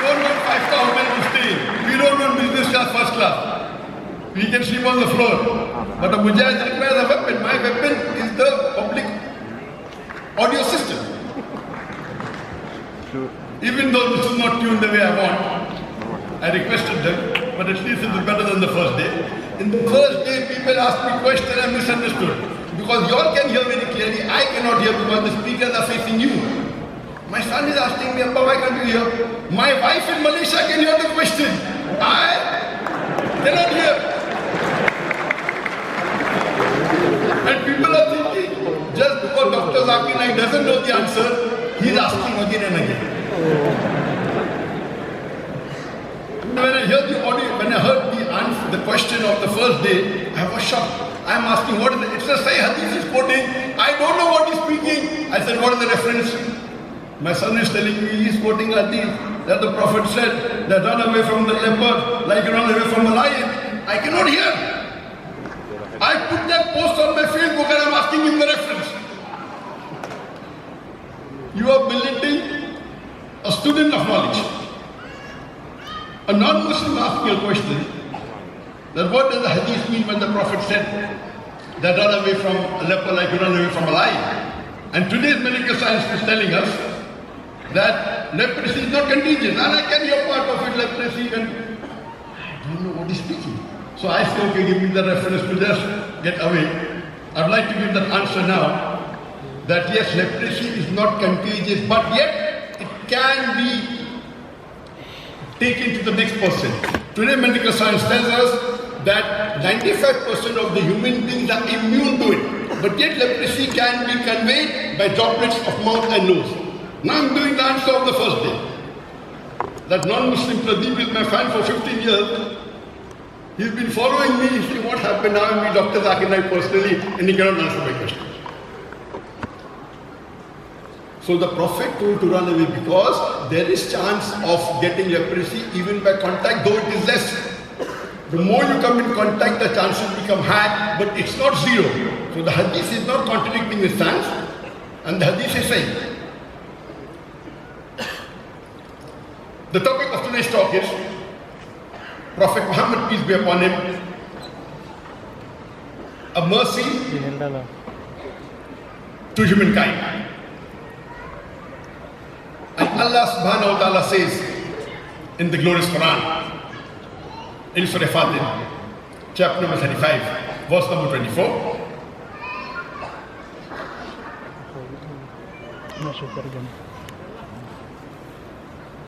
don't want 5-star hotel to stay in. We don't want business class, first class. We can sleep on the floor. But a mujahid requires a weapon. My weapon is the public audio system. Even though this is not tuned the way I want, I requested them, but at least it is better than the first day. In the first day, people asked me questions and misunderstood. Because you all can hear very clearly, I cannot hear because the speakers are facing you. My son is asking me, Appa, why can't you hear? My wife in Malaysia can hear the question. I cannot hear. And people are thinking, just because Dr. Zakir Naik doesn't know the answer, he's asking again and again. When I heard the audio, when I heard the answer, the question of the first day, I was shocked. I'm asking, what is it? It's a Sahih Hadith he's quoting. I don't know what he's speaking. I said, what is the reference? My son is telling me he's quoting Hadith that the Prophet said that run away from the leopard like you run away from a lion. I cannot hear. I put that post on my Facebook and I'm asking him the reference. You are belittling a student of knowledge. A non-Muslim asking a question that what does the hadith mean when the Prophet said that run away from a leopard like you run away from a lion? And today's medical science is telling us that leprosy is not contagious. And I can hear part of it, leprosy, and I don't know what he's speaking. So I say, okay, give me the reference to just get away. I'd like to give that answer now, that yes, leprosy is not contagious, but yet it can be taken to the next person. Today medical science tells us that 95% of the human beings are immune to it. But yet leprosy can be conveyed by droplets of mouth and nose. Now I'm doing the answer of the first day. That non-Muslim Pradeep is my fan for 15 years. He's been following me. He said, what happened now? I meet Dr. Zakir Naik personally and he cannot answer my question. So the Prophet told to run away because there is chance of getting leprosy even by contact, though it is less. The more you come in contact, the chances become high, but it's not zero. So the hadith is not contradicting the science, and the hadith is saying. The topic of today's talk is Prophet Muhammad, peace be upon him, a mercy to humankind. And Allah subhanahu wa ta'ala says in the glorious Quran, in Surah Fatir, chapter number 35, verse number 24.